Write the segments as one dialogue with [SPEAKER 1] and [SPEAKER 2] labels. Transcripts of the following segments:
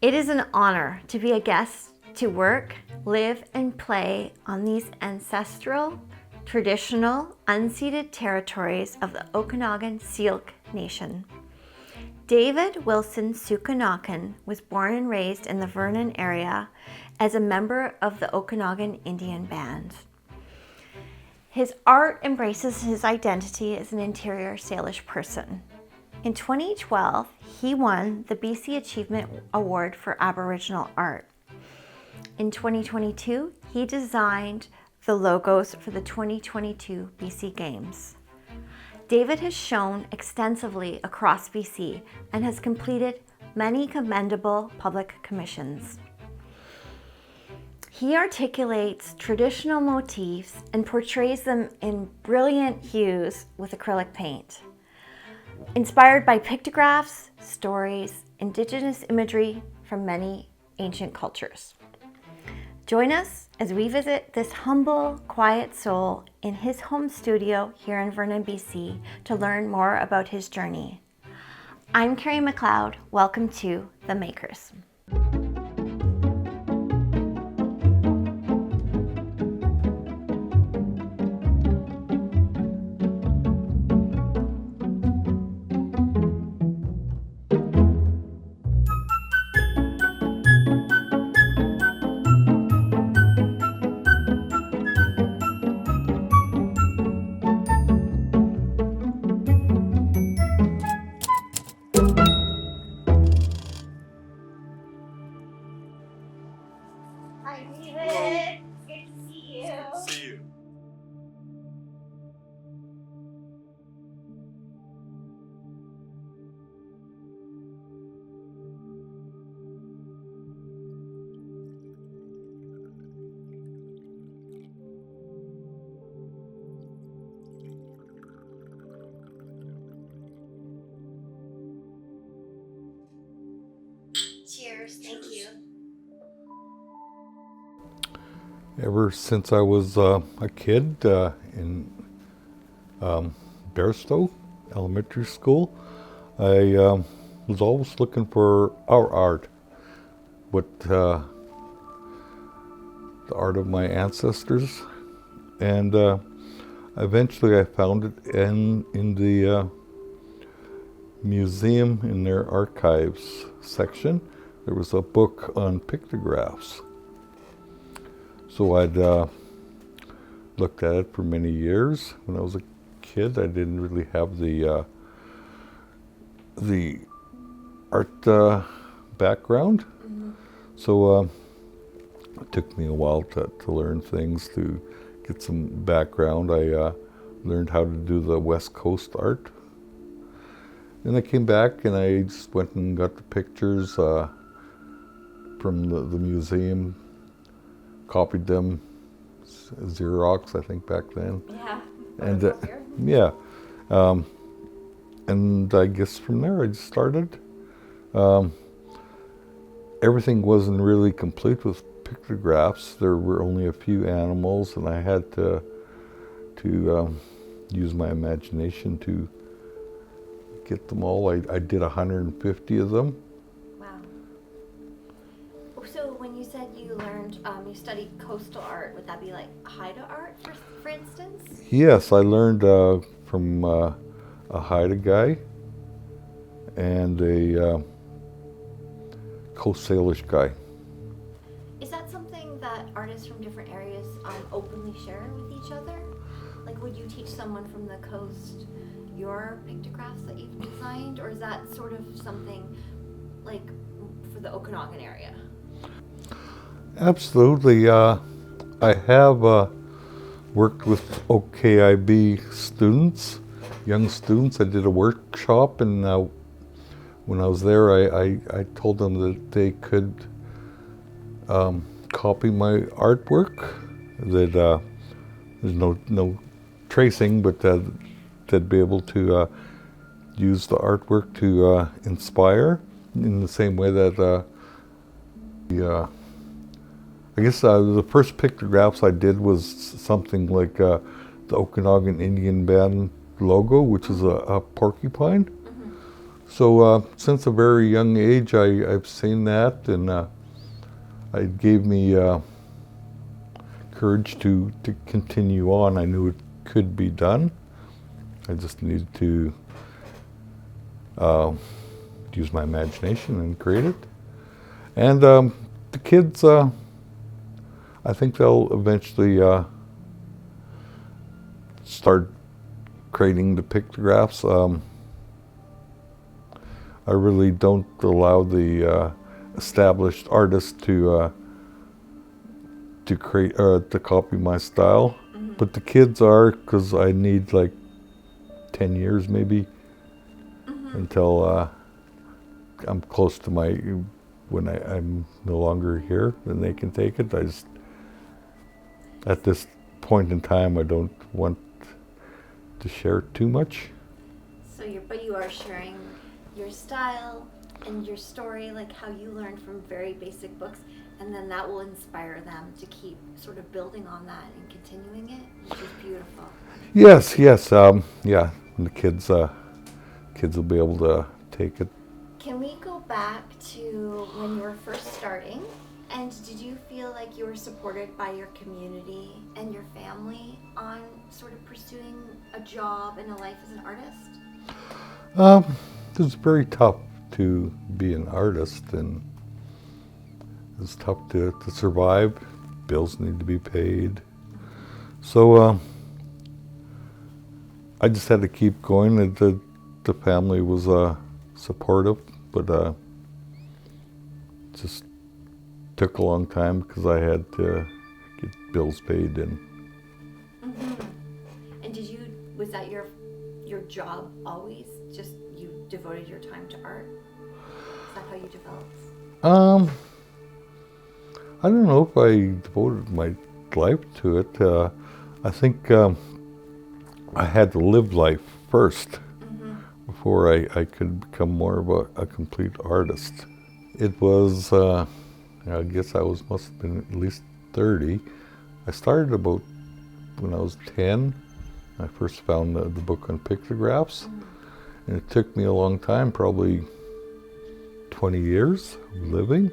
[SPEAKER 1] It is an honor to be a guest to work, live, and play on these ancestral, traditional, unceded territories of the Okanagan Syilx Nation. David Wilson Sukanakan was born and raised in the Vernon area as a member of the Okanagan Indian Band. His art embraces his identity as an interior Salish person. In 2012, he won the BC Achievement Award for Aboriginal Art. In 2022, he designed the logos for the 2022 BC Games. David has shown extensively across BC and has completed many commendable public commissions. He articulates traditional motifs and portrays them in brilliant hues with acrylic paint. Inspired by pictographs, stories, Indigenous imagery from many ancient cultures. Join us as we visit this humble, quiet soul in his home studio here in Vernon, BC to learn more about his journey. I'm Carrie McLeod. Welcome to The Makers. Hi, David. It's good to see you.
[SPEAKER 2] See you.
[SPEAKER 1] Cheers. Thank you.
[SPEAKER 2] Ever since I was a kid in Barstow Elementary School, I was always looking for our art, the art of my ancestors, and eventually I found it in the museum in their archives section. There was a book on pictographs. So I'd looked at it for many years. When I was a kid, I didn't really have the art background. Mm-hmm. So it took me a while to learn things, to get some background. I learned how to do the West Coast art. Then I came back and I just went and got the pictures from the museum, copied them, Xerox, I think back then.
[SPEAKER 1] Yeah.
[SPEAKER 2] And yeah, and I guess from there I just started. Everything wasn't really complete with pictographs. There were only a few animals, and I had to use my imagination to get them all. I did 150 of them.
[SPEAKER 1] So when you said you learned, you studied coastal art, would that be like Haida art, for instance?
[SPEAKER 2] Yes, I learned from a Haida guy and a Coast Salish guy.
[SPEAKER 1] Is that something that artists from different areas openly share with each other? Like, would you teach someone from the coast your pictographs that you've designed, or is that sort of something like for the Okanagan area?
[SPEAKER 2] Absolutely. I have worked with OKIB students, young students. I did a workshop, and when I was there, I told them that they could copy my artwork. That there's no tracing, but they'd be able to use the artwork to inspire in the same way that I guess the first pictographs I did was something like the Okanagan Indian Band logo, which is a porcupine. Mm-hmm. So since a very young age, I've seen that, and it gave me courage to continue on. I knew it could be done. I just needed to use my imagination and create it. And the kids, I think they'll eventually start creating the pictographs. I really don't allow the established artists to create to copy my style, but the kids are, because I need like 10 years maybe until I'm close to my when I'm no longer here, then they can take it. I just at this point in time I don't want to share too much.
[SPEAKER 1] So but you are sharing your style and your story, like how you learned from very basic books, and then that will inspire them to keep sort of building on that and continuing it, which is beautiful.
[SPEAKER 2] Yes, yes, yeah. And the kids will be able to take it.
[SPEAKER 1] Can we go back to when you were first starting? And did you feel like you were supported by your community and your family on sort of pursuing a job and a life as an artist?
[SPEAKER 2] It was very tough to be an artist, and it was tough to survive. Bills need to be paid. So I just had to keep going. The family was supportive, but just took a long time because I had to get bills paid. And
[SPEAKER 1] Was that your job always? Just you devoted your time to art? Is that how you developed?
[SPEAKER 2] I don't know if I devoted my life to it. I think I had to live life first before I could become more of a complete artist. It was, I guess must have been at least 30. I started about when I was 10. I first found the book on pictographs, and it took me a long time, probably 20 years of living.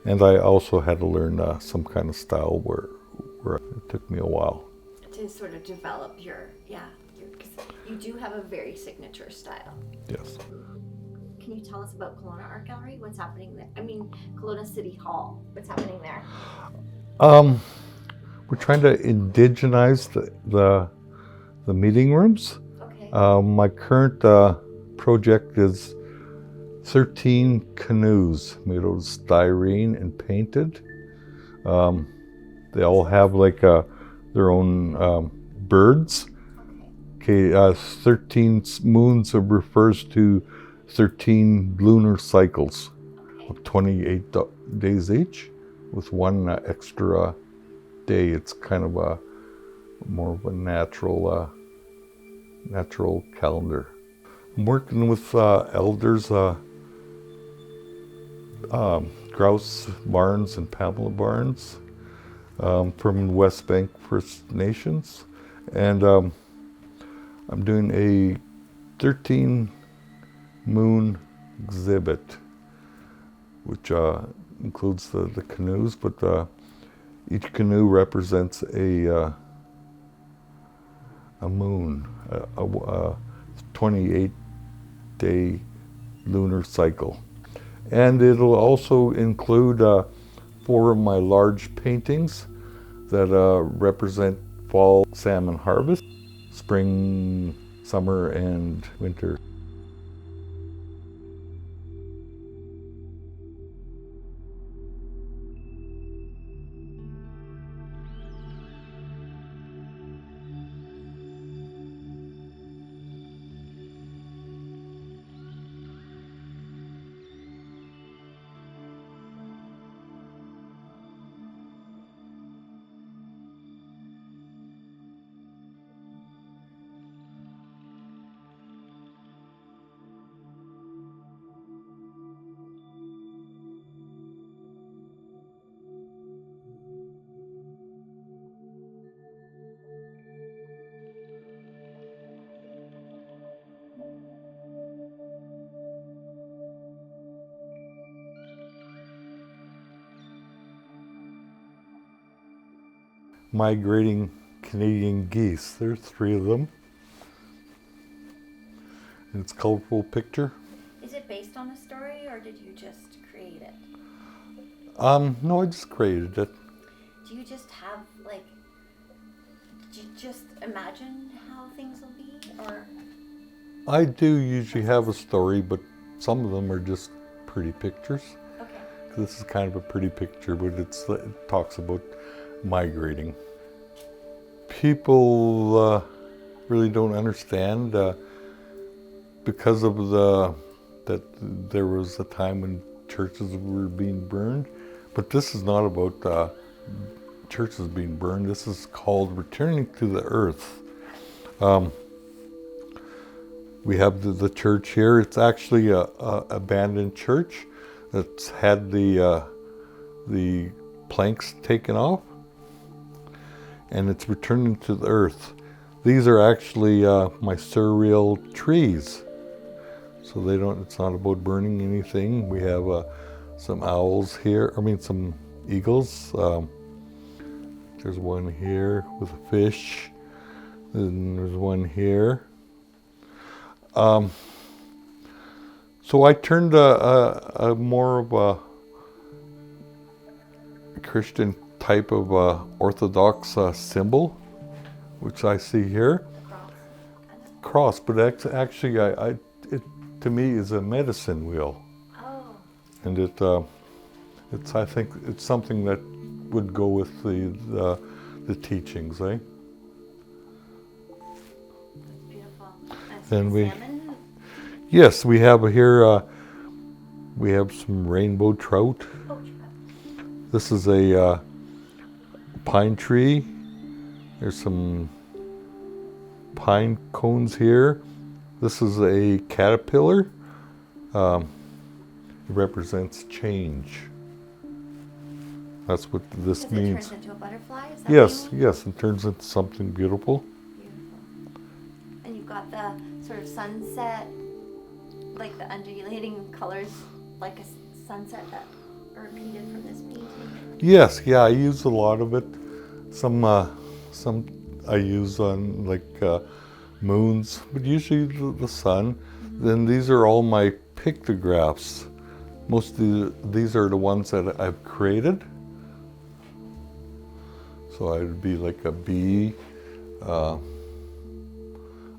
[SPEAKER 2] And I also had to learn some kind of style where it took me a while.
[SPEAKER 1] To sort of develop because you do have a very signature style.
[SPEAKER 2] Yes.
[SPEAKER 1] Can you tell us about Kelowna Art Gallery? What's happening there? I mean, Kelowna City Hall. What's happening there?
[SPEAKER 2] We're trying to indigenize the meeting rooms.
[SPEAKER 1] Okay.
[SPEAKER 2] My current project is 13 canoes made out of styrene and painted. They all have like their own birds. Okay, 13 moons refers to 13 lunar cycles of 28 days each, with one extra day. It's kind of a more of a natural calendar. I'm working with elders, Grouse Barnes and Pamela Barnes from West Bank First Nations, and I'm doing a 13 moon exhibit, which includes the canoes, but each canoe represents a moon, a 28-day lunar cycle. And it'll also include 4 of my large paintings that represent fall salmon harvest, spring, summer, and winter. migrating Canadian geese. There's 3 of them. And it's a colorful picture.
[SPEAKER 1] Is it based on a story or did you just create it?
[SPEAKER 2] No, I just created it.
[SPEAKER 1] Do you just have did you just imagine how things will be, or?
[SPEAKER 2] I do usually have a story, but some of them are just pretty pictures.
[SPEAKER 1] Okay.
[SPEAKER 2] This is kind of a pretty picture, but it talks about migrating. People really don't understand because of that there was a time when churches were being burned, but this is not about churches being burned. This is called returning to the earth. We have the church here. It's actually a abandoned church that's had the planks taken off, and it's returning to the earth. These are actually my surreal trees. So it's not about burning anything. We have some owls here, some eagles. There's one here with a fish. And there's one here. So I turned a more of a Christian type of Orthodox symbol, which I see here. Cross, but actually it to me is a medicine wheel.
[SPEAKER 1] Oh.
[SPEAKER 2] And I think it's something that would go with the teachings, eh?
[SPEAKER 1] That's beautiful.
[SPEAKER 2] And
[SPEAKER 1] salmon?
[SPEAKER 2] Yes, we have here, we have some rainbow trout.
[SPEAKER 1] Oh, trout.
[SPEAKER 2] This is a pine tree. There's some pine cones here. This is a caterpillar. It represents change. That's what this means.
[SPEAKER 1] It turns into a butterfly? Is that
[SPEAKER 2] Yes,
[SPEAKER 1] what you mean?
[SPEAKER 2] yes, it turns into something beautiful.
[SPEAKER 1] Beautiful. And you've got the sort of sunset, like the undulating colors, like a sunset that are repeated from this painting.
[SPEAKER 2] Yes, yeah, I use a lot of it. Some I use on moons, but usually the sun. Mm-hmm. Then these are all my pictographs. Most of these are the ones that I've created. So I would be like a bee. I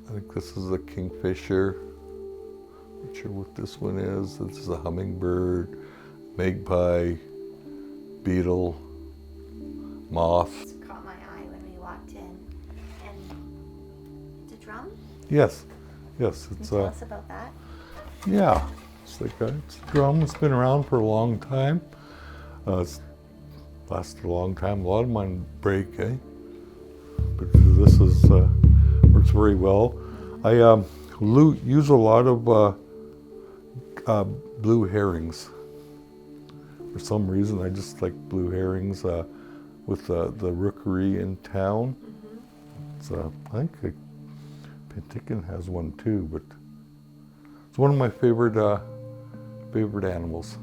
[SPEAKER 2] think this is a kingfisher. Not sure what this one is. This is a hummingbird, magpie, beetle, moth.
[SPEAKER 1] It caught my eye when we walked in. And it's a drum?
[SPEAKER 2] Yes, yes.
[SPEAKER 1] Can you tell us about that?
[SPEAKER 2] Yeah, it's it's a drum. It's been around for a long time. It's lasted a long time. A lot of mine break, eh? But this is works very well. I use a lot of blue herrings. For some reason, I just like blue herrings with the rookery in town. Mm-hmm. I think Penticton has one too, but it's one of my favorite animals.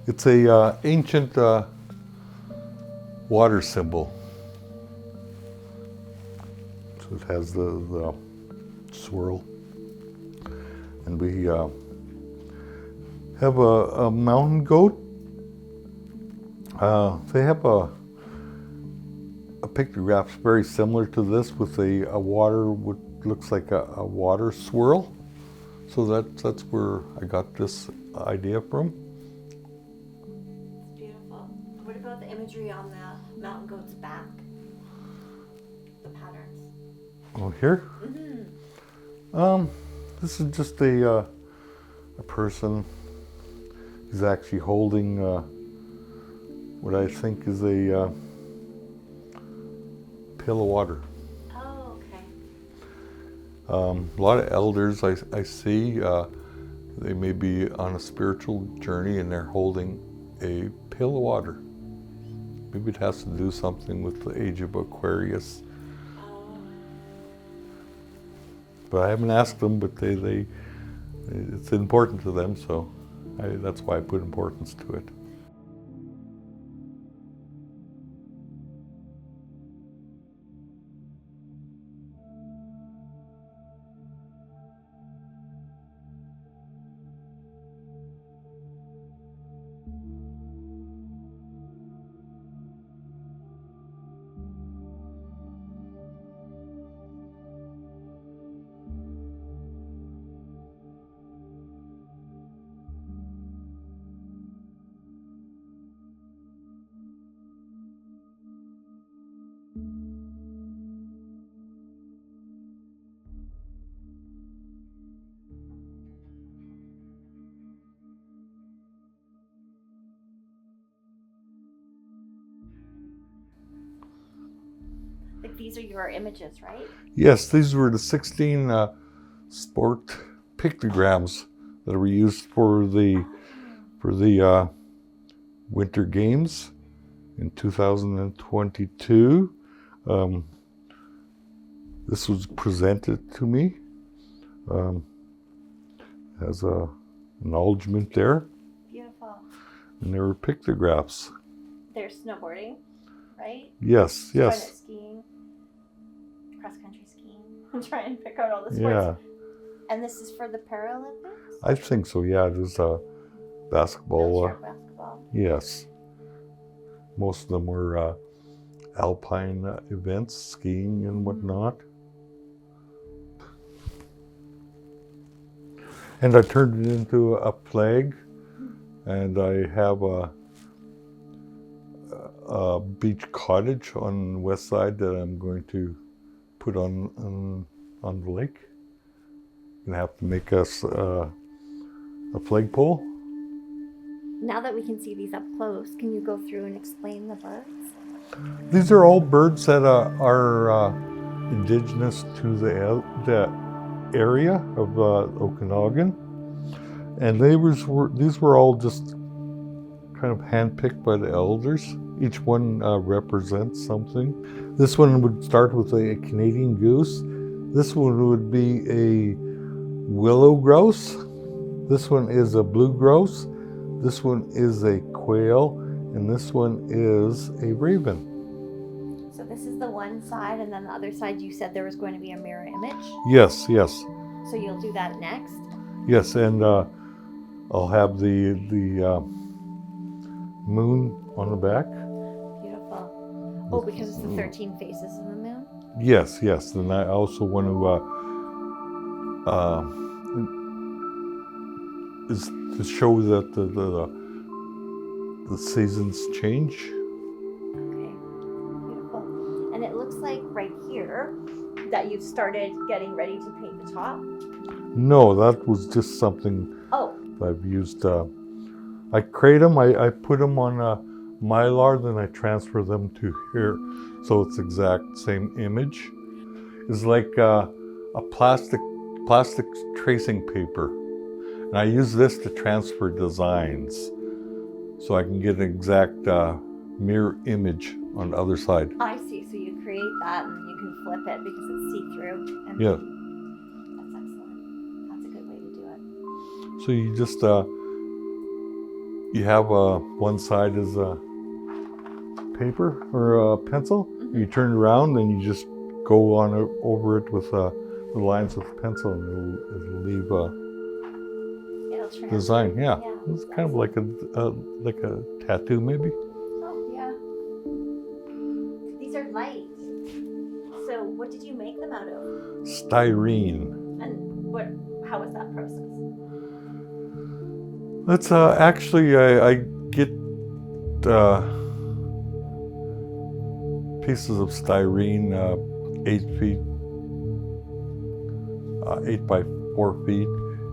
[SPEAKER 2] It's a ancient water symbol. So it has the swirl, and we have a mountain goat. They have a pictograph very similar to this with a water, what looks like a water swirl. So that's where I got this idea from.
[SPEAKER 1] It's beautiful. What about the imagery on the mountain goat's back? The patterns.
[SPEAKER 2] Oh, here?
[SPEAKER 1] Mm-hmm.
[SPEAKER 2] This is just a person. He's actually holding what I think is a pail of water.
[SPEAKER 1] Oh, okay.
[SPEAKER 2] A lot of elders I see, they may be on a spiritual journey and they're holding a pail of water. Maybe it has to do something with the age of Aquarius.
[SPEAKER 1] Oh.
[SPEAKER 2] But I haven't asked them, but it's important to them, so that's why I put importance to it.
[SPEAKER 1] these are your images, right?
[SPEAKER 2] Yes, these were the 16 sport pictograms that were used for the Winter Games in 2022. This was presented to me as a acknowledgement there.
[SPEAKER 1] Beautiful.
[SPEAKER 2] And there were pictographs.
[SPEAKER 1] They're snowboarding, right?
[SPEAKER 2] Yes, yes.
[SPEAKER 1] Started skiing, cross-country skiing. I'm trying to pick out all the sports.
[SPEAKER 2] Yeah.
[SPEAKER 1] And this is for the Paralympics?
[SPEAKER 2] I think so, yeah. There's basketball.
[SPEAKER 1] No-stroke basketball.
[SPEAKER 2] Yes. Most of them were alpine events, skiing and whatnot. And I turned it into a flag, and I have a beach cottage on the west side that I'm going to put on the lake. Gonna have to make us a flagpole.
[SPEAKER 1] Now that we can see these up close, can you go through and explain the birds?
[SPEAKER 2] These are all birds that are indigenous to the area of Okanagan, and these were all just kind of handpicked by the elders. Each one represents something. This one would start with a Canadian goose. This one would be a willow grouse. This one is a blue grouse. This one is a quail, and this one is a raven.
[SPEAKER 1] So this is the one side, and then the other side you said there was going to be a mirror image?
[SPEAKER 2] Yes, yes.
[SPEAKER 1] So you'll do that next?
[SPEAKER 2] Yes, and I'll have the moon on the back.
[SPEAKER 1] Beautiful. Oh, because it's the 13 faces of the moon?
[SPEAKER 2] Yes, yes. And I also want to show that the seasons change.
[SPEAKER 1] Okay, beautiful. And it looks like right here that you've started getting ready to paint the top?
[SPEAKER 2] No, that was just something I've used. I create them, I put them on Mylar, then I transfer them to here. So it's exact same image. It's like a plastic tracing paper. And I use this to transfer designs. So I can get an exact mirror image on the other side.
[SPEAKER 1] I see, so you create that and you can flip it because it's see-through.
[SPEAKER 2] Yeah.
[SPEAKER 1] That's excellent. That's a good way to do it.
[SPEAKER 2] So you just, you have one side is a paper or a pencil. Mm-hmm. You turn it around and you just go on over it with the lines with the pencil, and it'll leave a design. Yeah, it's kind of like a tattoo, maybe.
[SPEAKER 1] Oh yeah. These are light. So what did you make them out of?
[SPEAKER 2] Styrene.
[SPEAKER 1] And how was that process?
[SPEAKER 2] That's actually I get pieces of styrene, 8 by 4 feet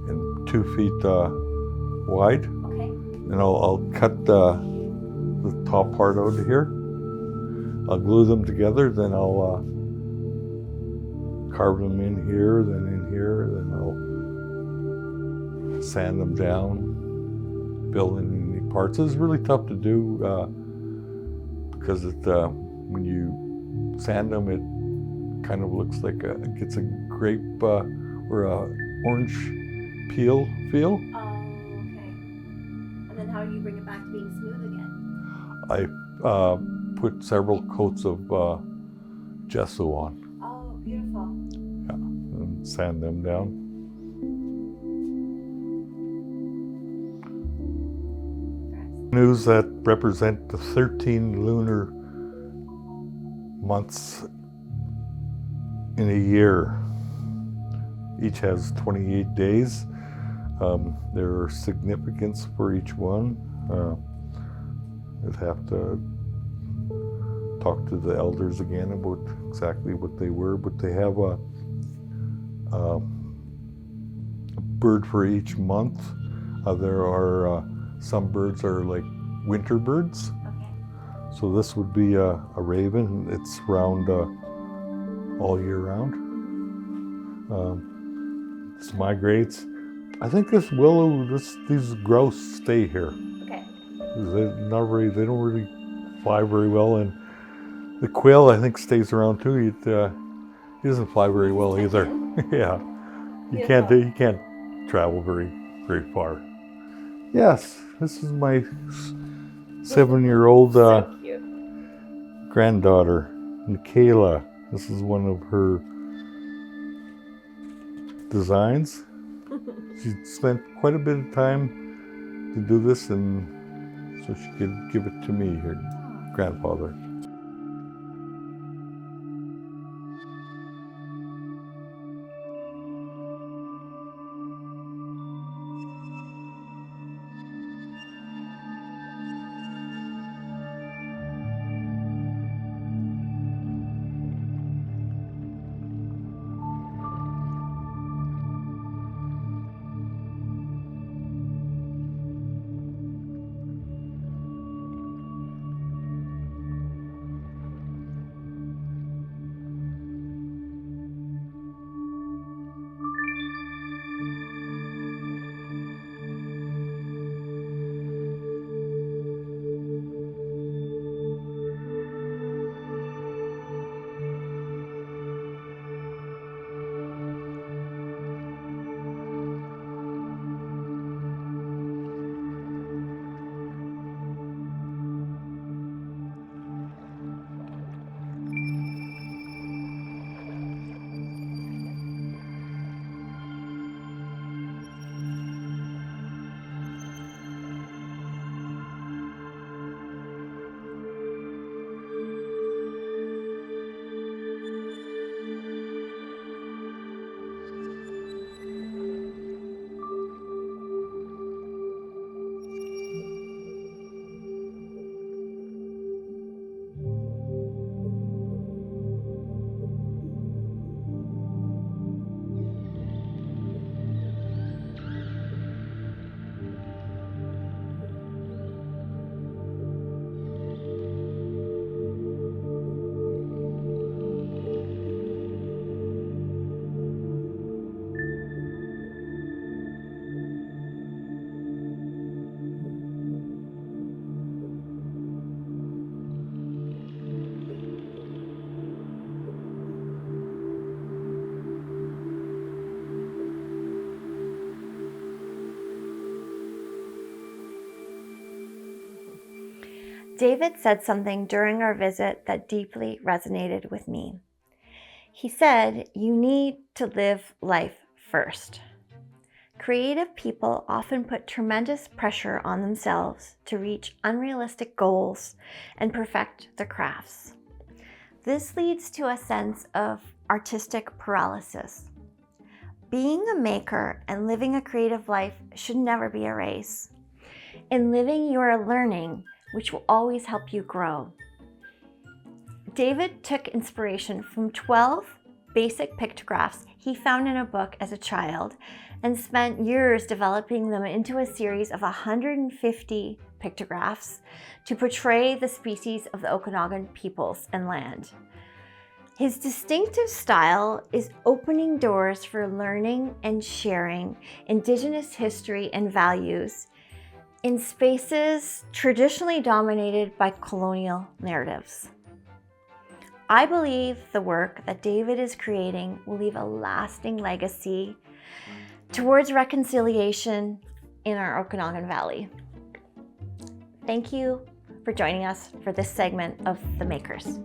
[SPEAKER 2] and 2 feet wide.
[SPEAKER 1] Okay.
[SPEAKER 2] And I'll cut the top part out of here. I'll glue them together, then I'll carve them in here, then in here, then I'll sand them down, fill in any parts. It's really tough to do because when you sand them, it kind of looks like it gets a grape or a orange peel feel.
[SPEAKER 1] Oh, okay. And then how do you bring it back to being smooth again?
[SPEAKER 2] I put several coats of gesso on.
[SPEAKER 1] Oh, beautiful.
[SPEAKER 2] Yeah, and sand them down. News that represent the 13 lunar months in a year. Each has 28 days. There are significance for each one. I'd have to talk to the elders again about exactly what they were, but they have a bird for each month. There are some birds are like winter birds.
[SPEAKER 1] Okay.
[SPEAKER 2] So this would be a raven. It's around all year round. This migrates. I think this willow, these grouse stay here.
[SPEAKER 1] Okay.
[SPEAKER 2] They don't really fly very well, and the quail I think stays around too. He doesn't fly very well either. Yeah, you can't travel very far. Yes, this is my 7-year-old granddaughter, Michaela. This is one of her designs. She spent quite a bit of time to do this, and so she could give it to me, her grandfather.
[SPEAKER 1] David said something during our visit that deeply resonated with me. He said, "You need to live life first." Creative people often put tremendous pressure on themselves to reach unrealistic goals and perfect their crafts. This leads to a sense of artistic paralysis. Being a maker and living a creative life should never be a race. In living, you are learning, which will always help you grow. David took inspiration from 12 basic pictographs he found in a book as a child and spent years developing them into a series of 150 pictographs to portray the species of the Okanagan peoples and land. His distinctive style is opening doors for learning and sharing Indigenous history and values in spaces traditionally dominated by colonial narratives. I believe the work that David is creating will leave a lasting legacy towards reconciliation in our Okanagan Valley. Thank you for joining us for this segment of The Makers.